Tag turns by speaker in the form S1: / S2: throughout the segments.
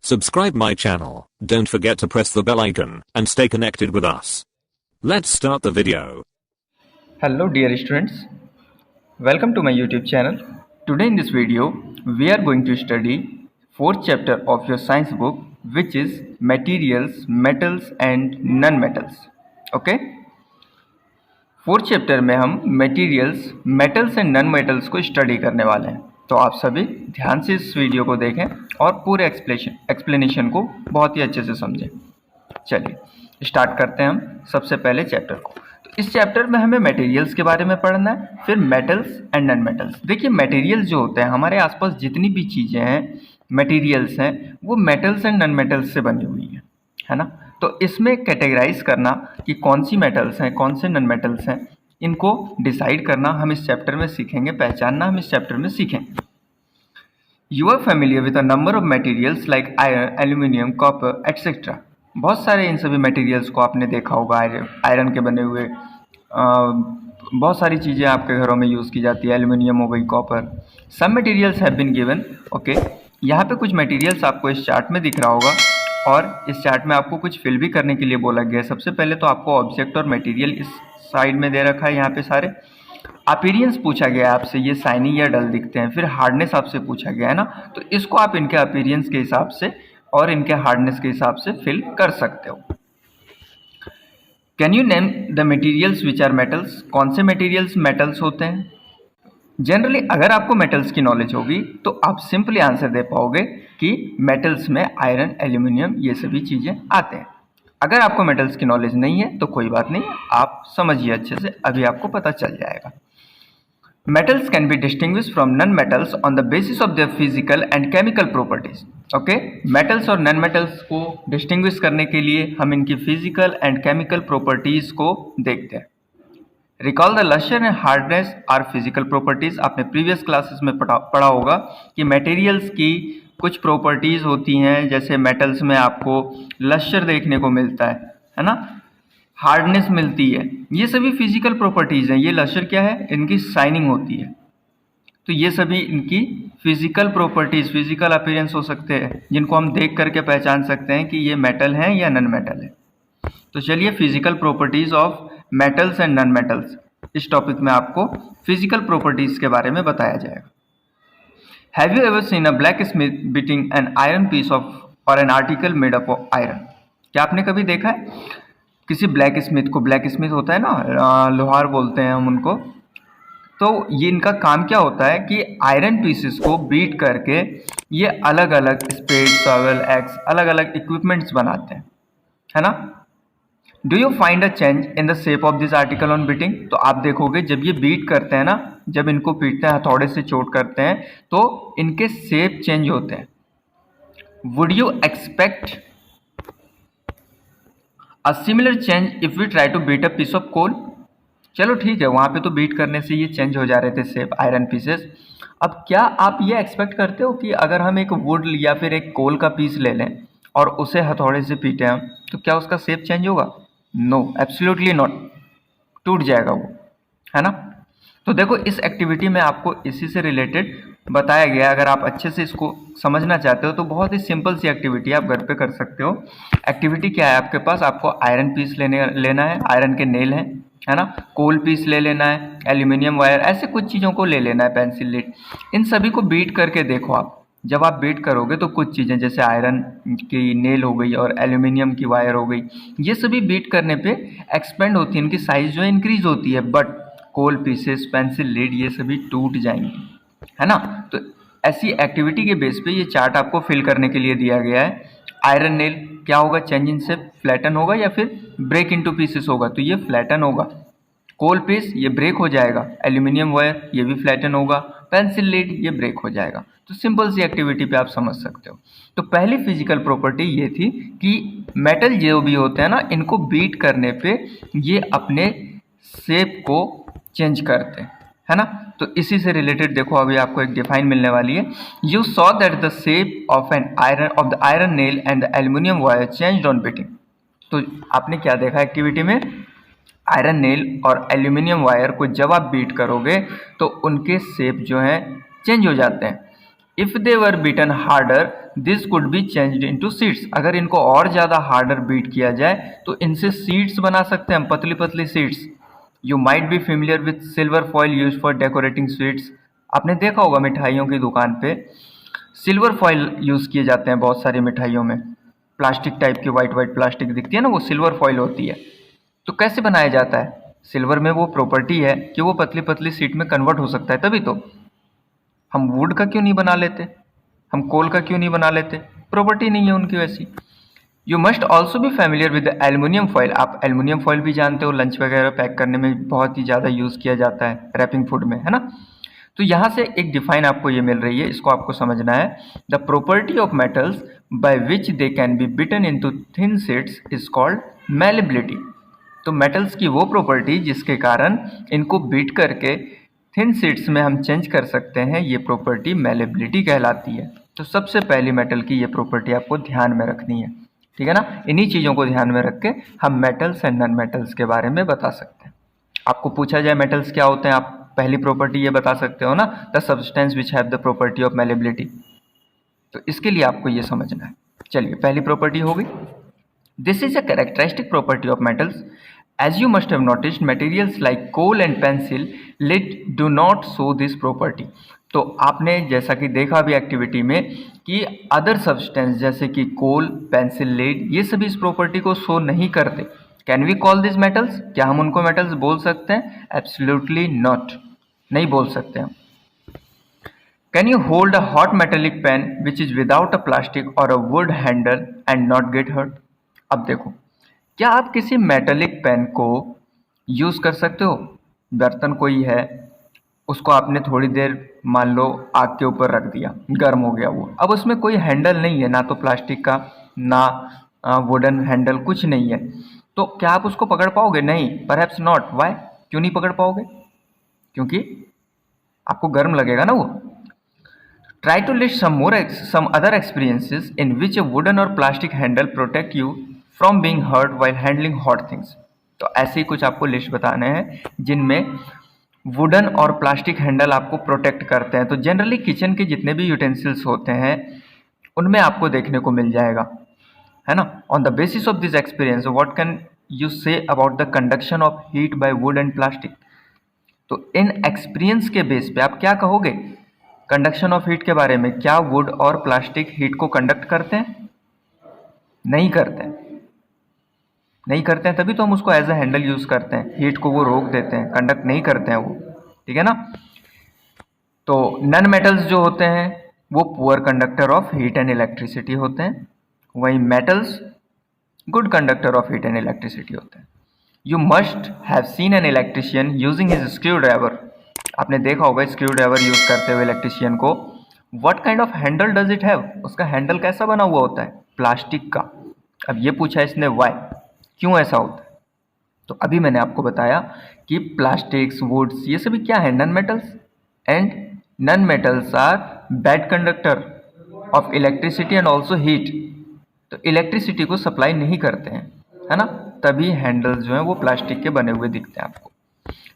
S1: Subscribe my channel. Don't forget to press the bell icon and stay connected with us. Let's start the video.
S2: Hello dear students, welcome to my YouTube channel. Today in this video we are going to study fourth chapter of your science book, which is materials, metals and non-metals. Okay, fourth chapter में हम materials, metals and non metals को study करने वाले हैं। तो आप सभी ध्यान से इस वीडियो को देखें और पूरे एक्सप्लेनेशन को बहुत ही अच्छे से समझें। चलिए स्टार्ट करते हैं हम सबसे पहले चैप्टर को। तो इस चैप्टर में हमें मटेरियल्स के बारे में पढ़ना है, फिर मेटल्स एंड नॉन मेटल्स। देखिए मटेरियल्स जो होते हैं, हमारे आसपास जितनी भी चीज़ें हैं, मटेरियल्स हैं, वो मेटल्स एंड नॉन मेटल्स से बनी हुई हैं, है ना। तो इसमें कैटेगराइज करना कि कौन सी मेटल्स हैं, कौन से नॉन मेटल्स हैं, इनको डिसाइड करना हम इस चैप्टर में सीखेंगे, पहचानना हम इस चैप्टर में सीखेंगे। You are familiar with a number of materials like iron, aluminium, copper etcetera. बहुत सारे इन सभी मटेरियल्स को आपने देखा होगा। आयरन के बने हुए बहुत सारी चीज़ें आपके घरों में यूज़ की जाती है। एल्यूमिनियम हो गई, copper. Some materials have been given. Okay, यहाँ पे कुछ मटेरियल्स आपको इस चार्ट में दिख रहा होगा और इस चार्ट में आपको कुछ फिल भी करने के लिए बोला गया है। सबसे पहले तो आपको ऑब्जेक्ट और मटेरियल इस साइड में दे रखा है, यहाँ पे सारे। अपीयरेंस पूछा गया है आपसे, ये शाइनी या डल दिखते हैं। फिर हार्डनेस आपसे पूछा गया है ना, तो इसको आप इनके अपीयरेंस के हिसाब से और इनके हार्डनेस के हिसाब से फिल कर सकते हो। Can you name the materials which are metals. कौन से मटेरियल्स मेटल्स होते हैं। जनरली अगर आपको मेटल्स की नॉलेज होगी तो आप सिंपली आंसर दे पाओगे कि मेटल्स में आयरन, एल्यूमिनियम, ये सभी चीज़ें आते हैं। अगर आपको मेटल्स की नॉलेज नहीं है तो कोई बात नहीं, आप समझिए अच्छे से, अभी आपको पता चल जाएगा। Metals can be distinguish from non metals on the basis of their physical and chemical properties. Okay, metals और नॉन मेटल्स को डिस्टिंग्विश करने के लिए हम इनकी फिजिकल एंड केमिकल प्रॉपर्टीज को देखते हैं। Recall the lustre and hardness are physical properties. आपने प्रीवियस क्लासेस में पढ़ा होगा कि मटेरियल्स की कुछ प्रॉपर्टीज होती हैं, जैसे मेटल्स में आपको लस्टर देखने को मिलता है ना, हार्डनेस मिलती है, ये सभी फिजिकल प्रॉपर्टीज हैं। ये लस्टर क्या है, इनकी शाइनिंग होती है। तो ये सभी इनकी फिजिकल प्रॉपर्टीज, फिजिकल अपीयरेंस हो सकते हैं, जिनको हम देख करके पहचान सकते हैं कि ये मेटल हैं या नॉन मेटल है। तो चलिए physical properties of metals and non metals, इस टॉपिक में आपको फिजिकल प्रॉपर्टीज के बारे में बताया जाएगा। Have you ever seen a blacksmith beating an iron piece of और an article made up of iron. क्या आपने कभी देखा है किसी ब्लैक स्मिथ को। ब्लैक स्मिथ होता है ना, लोहार बोलते हैं हम उनको। तो ये इनका काम क्या होता है कि आयरन पीसेस को बीट करके ये अलग अलग स्पेड, शॉवेल, एक्स, अलग अलग इक्विपमेंट्स बनाते हैं, है ना। Do you find a change in the shape of this article on beating. तो आप देखोगे जब ये बीट करते हैं ना, जब इनको पीटते हैं, हथौड़े से चोट करते हैं, तो इनके शेप चेंज होते हैं। Would you expect a similar change if we try to beat a piece of coal. चलो ठीक है, वहाँ पे तो बीट करने से ये चेंज हो जा रहे थे शेप, आयरन पीसेस। अब क्या आप ये एक्सपेक्ट करते हो कि अगर हम एक वुड या फिर एक कोल का पीस ले लें और उसे हथौड़े से पीटे हम, तो क्या उसका शेप चेंज होगा। नो, एब्सोल्युटली नॉट, टूट जाएगा वो, है ना। तो देखो इस एक्टिविटी में आपको इसी से रिलेटेड बताया गया। अगर आप अच्छे से इसको समझना चाहते हो तो बहुत ही सिंपल सी एक्टिविटी आप घर पे कर सकते हो। एक्टिविटी क्या है आपके पास, आपको आयरन पीस लेना है, आयरन के नेल हैं, है ना, कोल पीस ले लेना है, एल्यूमिनियम वायर, ऐसे कुछ चीज़ों को ले लेना है, पेंसिल लीड। इन सभी को बीट करके देखो आप। जब आप बीट करोगे तो कुछ चीज़ें जैसे आयरन की नेल हो गई और एल्यूमिनियम की वायर हो गई, ये सभी बीट करने पे एक्सपेंड होती है, इनकी साइज जो है इंक्रीज होती है। But coal pieces, pencil lead, ये सभी टूट जाएंगे, है ना। तो ऐसी एक्टिविटी के बेस पे ये चार्ट आपको फिल करने के लिए दिया गया है। आयरन नेल क्या होगा, चेंज इन शेप, फ्लैटन होगा या फिर ब्रेक इनटू पीसेस होगा, तो ये फ्लैटन होगा। कोल पीस ये ब्रेक हो जाएगा, एल्यूमिनियम वायर ये भी फ्लैटन होगा, पेंसिल लीड ये ब्रेक हो जाएगा। तो सिंपल सी एक्टिविटी पे आप समझ सकते हो। तो पहली फिजिकल प्रॉपर्टी ये थी कि मेटल जो भी होते हैं ना, इनको बीट करने पे ये अपने शेप को चेंज करते हैं, है ना। तो इसी से रिलेटेड देखो अभी आपको एक डिफाइन मिलने वाली है। You saw that the shape of the iron nail and the aluminium wire changed on beating. तो आपने क्या देखा एक्टिविटी में, आयरन नेल और एल्यूमिनियम वायर को जब आप बीट करोगे तो उनके शेप जो हैं चेंज हो जाते हैं। If they were beaten harder this could be changed into seeds. अगर इनको और ज़्यादा हार्डर बीट किया जाए तो इनसे सीड्स बना सकते हैं हम, पतली पतली seeds. You might be familiar with silver foil use for decorating sweets. आपने देखा होगा मिठाइयों की दुकान पे सिल्वर फॉइल यूज़ किए जाते हैं बहुत सारी मिठाइयों में। प्लास्टिक टाइप की वाइट वाइट प्लास्टिक दिखती है ना, वो सिल्वर फॉइल होती है। तो कैसे बनाया जाता है? सिल्वर में वो प्रॉपर्टी है कि वो पतली पतली शीट में कन्वर्ट हो सकता है, तभी तो। हम वुड का क्यों नहीं बना लेते, हम कोल का क्यों नहीं बना लेते? प्रॉपर्टी नहीं है उनकी वैसी। You must also be familiar with aluminium foil. आप एल्युमिनियम फॉइल भी जानते हो, लंच वगैरह पैक करने में बहुत ही ज़्यादा यूज़ किया जाता है, रैपिंग फूड में, है ना। तो यहाँ से एक डिफाइन आपको ये मिल रही है, इसको आपको समझना है। The property of metals by which they can be beaten into thin sheets is called malleability. तो मेटल्स की वो प्रॉपर्टी जिसके कारण इनको बीट करके थिन शीट्स में हम चेंज कर सकते हैं, ये प्रॉपर्टी मैलेबिलिटी कहलाती है। तो सबसे पहली मेटल की ये प्रॉपर्टी आपको ध्यान में रखनी है, ठीक है ना। इन्हीं चीज़ों को ध्यान में रख के हम मेटल्स एंड नॉन मेटल्स के बारे में बता सकते हैं। आपको पूछा जाए मेटल्स क्या होते हैं, आप पहली प्रॉपर्टी ये बता सकते हो ना, the substance which have the property of malleability. तो इसके लिए आपको ये समझना है। चलिए, पहली प्रॉपर्टी हो गई। This is a characteristic property of metals. As you must have noticed, materials like coal and pencil lead do not show this property. तो आपने जैसा कि देखा भी एक्टिविटी में कि अदर सब्सटेंस जैसे कि कोल, पेंसिल, लेड, ये सभी इस प्रॉपर्टी को शो नहीं करते। Can we call this metals? क्या हम उनको मेटल्स बोल सकते हैं? एब्सोल्युटली नॉट, नहीं बोल सकते हम। Can you hold a hot metallic pen which is without a plastic or a wood handle and not get hurt? अब देखो, क्या आप किसी मेटेलिक पेन को यूज़ कर सकते हो? बर्तन कोई है, उसको आपने थोड़ी देर मान लो आग के ऊपर रख दिया, गर्म हो गया वो, अब उसमें कोई हैंडल नहीं है, ना तो प्लास्टिक का ना वुडन हैंडल, कुछ नहीं है, तो क्या आप उसको पकड़ पाओगे? नहीं, परहैप्स नॉट। वाई? क्यों नहीं पकड़ पाओगे? क्योंकि आपको गर्म लगेगा ना वो। Try to list some other experiences in which a wooden or plastic handle protect you from being hurt while handling hot things. तो ऐसे ही कुछ आपको लिस्ट बताने हैं जिनमें वुडन और प्लास्टिक हैंडल आपको प्रोटेक्ट करते हैं। तो जनरली किचन के जितने भी यूटेंसिल्स होते हैं उनमें आपको देखने को मिल जाएगा, है ना। On the basis of this experience what can you say about the conduction of heat bye would and plastic? तो इन एक्सपीरियंस के बेस पे आप क्या कहोगे कंडक्शन ऑफ हीट के बारे में? क्या वुड और प्लास्टिक हीट को कंडक्ट करते हैं? नहीं करते हैं, नहीं करते हैं, तभी तो हम उसको एज ए हैंडल यूज़ करते हैं। हीट को वो रोक देते हैं, कंडक्ट नहीं करते हैं वो, ठीक है ना। तो नन मेटल्स जो होते हैं वो poor conductor of heat and electricity होते हैं, वहीं metals good conductor of heat and electricity होते हैं। You must have seen an electrician using his screw driver. आपने देखा होगा स्क्रू ड्राइवर यूज करते हुए इलेक्ट्रिशियन को। What kind of Henle does it have? उसका हैंडल कैसा बना हुआ होता है? प्लास्टिक का। अब ये पूछा इसने वाई, क्यों ऐसा होता है? तो अभी मैंने आपको बताया कि प्लास्टिक्स, वुड्स, ये सभी क्या है? Non metals, and non metals are bad conductor of electricity and also heat. तो इलेक्ट्रिसिटी को सप्लाई नहीं करते हैं, है ना, तभी हैंडल्स जो हैं वो प्लास्टिक के बने हुए दिखते हैं आपको।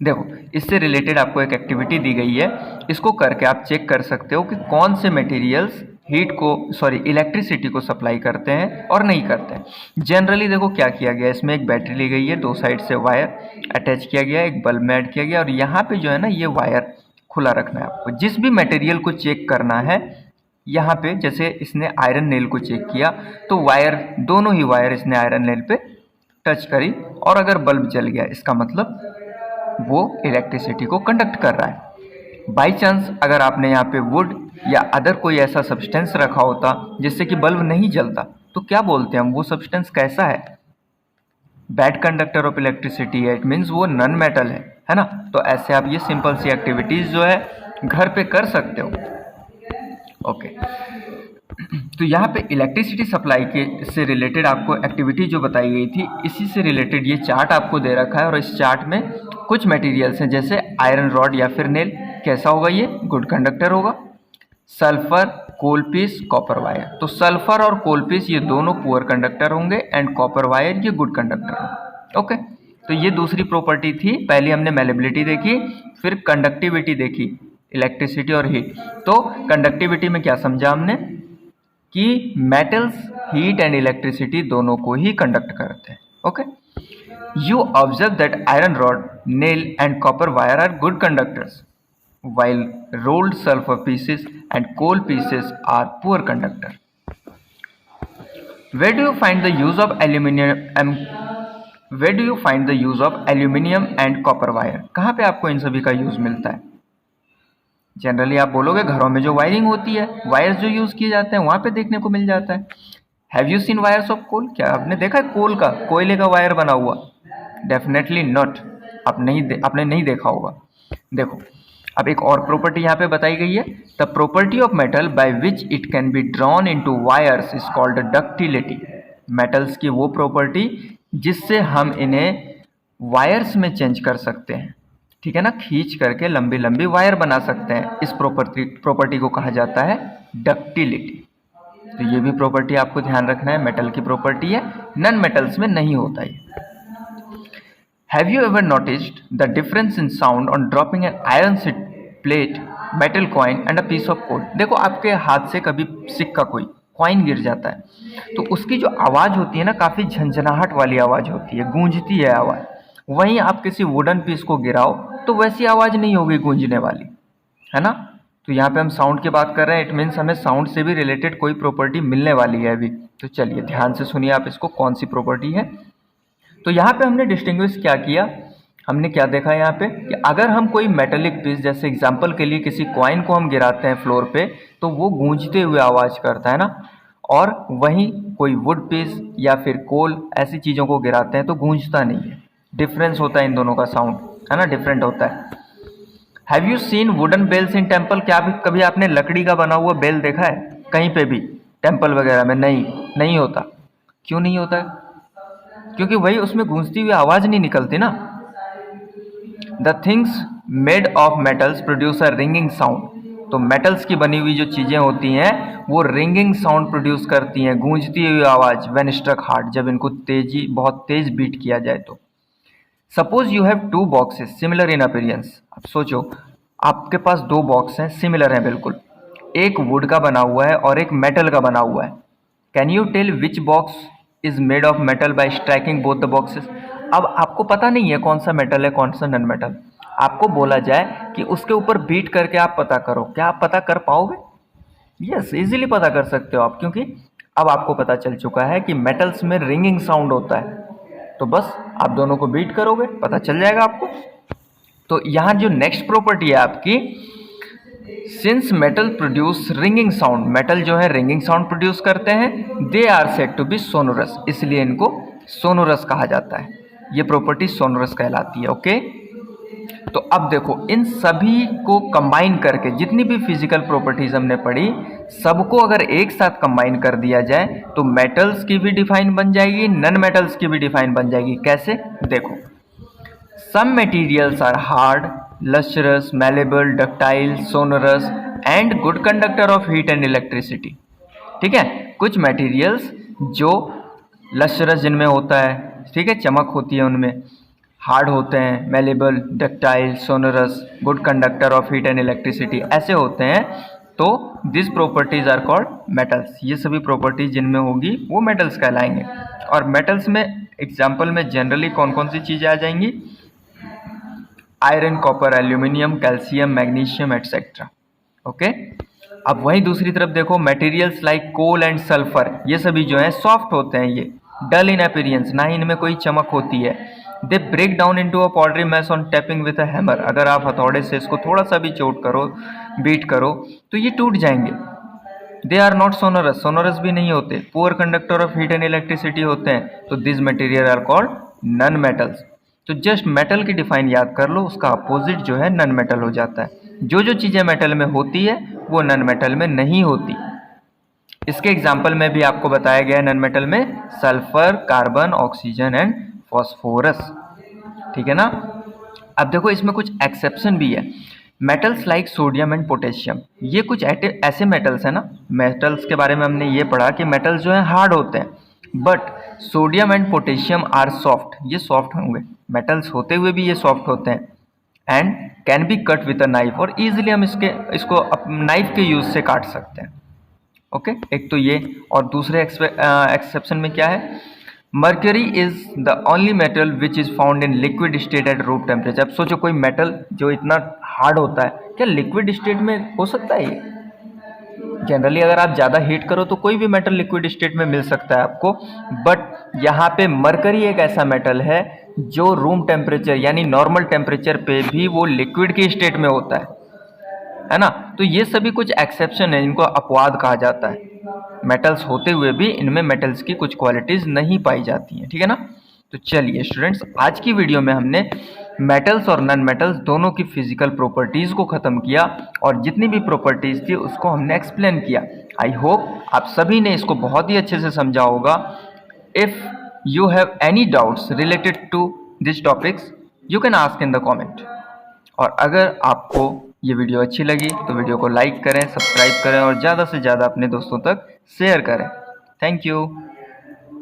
S2: देखो, इससे रिलेटेड आपको एक एक्टिविटी दी गई है, इसको करके आप चेक कर सकते हो कि कौन से मटेरियल्स इलेक्ट्रिसिटी को सप्लाई करते हैं और नहीं करते हैं। जनरली देखो क्या किया गया, इसमें एक बैटरी ली गई है, दो साइड से वायर अटैच किया गया, एक बल्ब में ऐड किया गया, और यहाँ पे जो है ना ये वायर खुला रखना है आपको। जिस भी मटेरियल को चेक करना है, यहाँ पे जैसे इसने आयरन नेल को चेक किया तो वायर, दोनों ही वायर इसने आयरन नेल पे टच करी, और अगर बल्ब जल गया इसका मतलब वो इलेक्ट्रिसिटी को कंडक्ट कर रहा है। बाई चांस अगर आपने यहाँ पे वुड या अदर कोई ऐसा सब्सटेंस रखा होता जिससे कि बल्ब नहीं जलता, तो क्या बोलते हैं हम, वो सब्सटेंस कैसा है? बैड कंडक्टर ऑफ इलेक्ट्रिसिटी है, इट मीन्स वो नन मेटल है ना। तो ऐसे आप ये सिंपल सी एक्टिविटीज़ जो है घर पे कर सकते हो। ओके, तो यहाँ पे इलेक्ट्रिसिटी सप्लाई के से रिलेटेड आपको एक्टिविटी जो बताई गई थी, इसी से रिलेटेड ये चार्ट आपको दे रखा है, और इस चार्ट में कुछ मटेरियल्स हैं जैसे आयरन रॉड या फिर नेल, कैसा होगा ये? गुड कंडक्टर होगा। सल्फर, कोल पीस, कॉपर वायर। तो सल्फर और कोल पीस ये दोनों पुअर कंडक्टर होंगे, एंड कॉपर वायर ये गुड कंडक्टर होंगे। ओके, तो ये दूसरी प्रॉपर्टी थी। पहले हमने मैलेबिलिटी देखी, फिर कंडक्टिविटी देखी, इलेक्ट्रिसिटी और हीट। तो कंडक्टिविटी में क्या समझा हमने? कि मेटल्स हीट एंड इलेक्ट्रिसिटी दोनों को ही कंडक्ट करते हैं. Okay, you observe that iron rod, nail and copper wire are good conductors while rolled sulfur pieces and coal pieces are poor conductor. Where do you find the use of aluminium and copper wire? कहाँ पे आपको इन सभी का use मिलता है? Generally आप बोलोगे घरों में जो वायरिंग होती है, वायर्स जो यूज किए जाते हैं वहां पे देखने को मिल जाता है. Have you seen wires of coal? क्या आपने देखा है कोल का, कोयले का वायर बना हुआ? Definitely not. आपने नहीं देखा होगा. देखो, अब एक और प्रॉपर्टी यहाँ पे बताई गई है. The property of metal by which it can be drawn into wires is called ductility. Metals की वो प्रॉपर्टी जिससे हम इन्हें वायर्स में चेंज कर सकते हैं. ठीक है ना, खींच करके लंबी लंबी वायर बना सकते हैं. इस प्रॉपर्टी को कहा जाता है डक्टिलिटी. तो ये भी प्रॉपर्टी आपको ध्यान रखना है, मेटल की प्रॉपर्टी है, नॉन मेटल्स में नहीं होता है. Have you ever noticed the difference in sound on dropping an iron plate, metal coin and a piece of coal? देखो, आपके हाथ से कभी सिक्का कोई कॉइन गिर जाता है तो उसकी जो आवाज़ होती है ना, काफ़ी झंझनाहट वाली आवाज़ होती है, गूंजती है आवाज़. वहीं आप किसी वुडन पीस को गिराओ तो वैसी आवाज़ नहीं होगी गूंजने वाली, है ना. तो यहाँ पे हम साउंड की बात कर रहे हैं. इट मीन्स हमें साउंड से भी रिलेटेड कोई प्रॉपर्टी मिलने वाली है अभी. तो चलिए ध्यान से सुनिए आप इसको, कौन सी प्रॉपर्टी है. तो यहाँ पे हमने डिस्टिंग्विश क्या किया, हमने क्या देखा यहाँ पे कि अगर हम कोई मेटेलिक पीस, जैसे एग्जांपल के लिए किसी कॉइन को हम गिराते हैं फ्लोर पे तो वो गूंजते हुए आवाज़ करता है ना, और वहीं कोई वुड पीस या फिर कोल ऐसी चीज़ों को गिराते हैं तो गूंजता नहीं है. डिफरेंस होता है इन दोनों का साउंड, है ना, डिफरेंट होता है. Have you seen wooden bells in temple? क्या कभी आपने लकड़ी का बना हुआ बेल देखा है कहीं पे भी टेम्पल वगैरह में? नहीं होता. क्यों नहीं होता है? क्योंकि वही उसमें गूंजती हुई आवाज नहीं निकलती ना. The things made of metals produce a ringing sound. तो मेटल्स की बनी हुई जो चीजें होती हैं वो रिंगिंग साउंड प्रोड्यूस करती हैं, गूंजती हुई आवाज. व्हेन स्ट्रक हार्ड, जब इनको बहुत तेज बीट किया जाए तो. Suppose you have two boxes similar in appearance. अब सोचो, आपके पास दो बॉक्स हैं, सिमिलर हैं बिल्कुल. एक वुड का बना हुआ है और एक मेटल का बना हुआ है. Can you tell which box is made of metal by striking both the boxes? अब आपको पता नहीं है कौन सा मेटल है कौन सा नॉन मेटल. आपको बोला जाए कि उसके ऊपर बीट करके आप पता करो, क्या आप पता कर पाओगे? यस, इजीली पता कर सकते हो आप, क्योंकि अब आपको पता चल चुका है कि मेटल्स में रिंगिंग साउंड होता है. तो बस आप दोनों को बीट करोगे, पता चल जाएगा आपको. तो यहाँ जो नेक्स्ट प्रॉपर्टी है आपकी, since metal produce ringing sound, metal जो है रिंगिंग साउंड प्रोड्यूस करते हैं, they are said to be sonorous, इसलिए इनको सोनोरस कहा जाता है. ये प्रॉपर्टी सोनोरस कहलाती है. ओके, तो अब देखो, इन सभी को कंबाइन करके जितनी भी फिजिकल प्रॉपर्टीज हमने पढ़ी, सबको अगर एक साथ कंबाइन कर दिया जाए तो मेटल्स की भी डिफाइन बन जाएगी, नॉन मेटल्स की भी डिफाइन बन जाएगी. कैसे? देखो, some materials are hard, lustrous, malleable, ductile, sonorous and good conductor of heat and electricity. ठीक है, कुछ मटेरियल्स जो लस्ट्रस जिनमें होता है, ठीक है, चमक होती है उनमें, हार्ड होते हैं, malleable, ductile, sonorous, good conductor of heat and electricity, ऐसे होते हैं. तो this properties are called metals. ये सभी प्रॉपर्टीज जिनमें होगी वो मेटल्स कहलाएंगे. और मेटल्स में एग्जाम्पल में जनरली कौन कौन सी चीज़ें आ जाएंगी? Iron, copper, aluminium, calcium, magnesium etcetera. Okay, अब वहीं दूसरी तरफ देखो, materials like coal and sulphur, ये सभी जो है सॉफ्ट होते हैं, ये डल इन अपीयरेंस, ना ही इनमें कोई चमक होती है. They break down into a powdery mass on tapping with a hammer. अगर आप हथौड़े से इसको थोड़ा सा भी चोट करो, बीट करो, तो ये टूट जाएंगे. They are not sonorous, sonorous भी नहीं होते. Poor conductor of heat and electricity होते हैं. तो this material are called non metals. तो जस्ट मेटल की डिफाइन याद कर लो, उसका अपोजिट जो है नॉन मेटल हो जाता है. जो जो चीज़ें मेटल में होती है वो नॉन मेटल में नहीं होती. इसके एग्जाम्पल में भी आपको बताया गया है नॉन मेटल में sulphur, carbon, oxygen and phosphorus. ठीक है ना. अब देखो, इसमें कुछ एक्सेप्शन भी है. Metals like sodium and potassium, ये कुछ ऐसे मेटल्स हैं ना, मेटल्स के बारे में हमने ये पढ़ा कि मेटल्स जो है हार्ड होते हैं, but sodium and potassium are soft, ये सॉफ्ट होंगे. मेटल्स होते हुए भी ये सॉफ्ट होते हैं. And can be cut with a knife, और ईजिली हम इसको नाइफ के यूज से काट सकते हैं. ओके, एक तो ये, और दूसरे एक्सेप्शन में क्या है, mercury is the only metal which is found in liquid state at room temperature. अब सोचो कोई मेटल जो इतना हार्ड होता है, क्या लिक्विड स्टेट में हो सकता है ये? जनरली अगर आप ज़्यादा हीट करो तो कोई भी मेटल लिक्विड स्टेट में मिल सकता है आपको, बट यहाँ पे मरकरी एक ऐसा मेटल है जो रूम टेम्परेचर यानी नॉर्मल टेम्परेचर पे भी वो लिक्विड की स्टेट में होता है ना। तो ये सभी कुछ एक्सेप्शन है, इनको अपवाद कहा जाता है। मेटल्स होते हुए भी इनमें मेटल्स की कुछ क्वालिटीज़ नहीं पाई जाती हैं, ठीक है ना। तो चलिए स्टूडेंट्स, आज की वीडियो में हमने मेटल्स और नॉन मेटल्स दोनों की फिजिकल प्रॉपर्टीज़ को ख़त्म किया और जितनी भी प्रॉपर्टीज़ थी उसको हमने एक्सप्लेन किया। आई होप आप सभी ने इसको बहुत ही अच्छे से समझा होगा। If you have any doubts related to this topics you can ask in the comment. और अगर आपको ये वीडियो अच्छी लगी तो वीडियो को लाइक करें, सब्सक्राइब करें और ज़्यादा से ज़्यादा अपने दोस्तों तक शेयर करें। Thank you.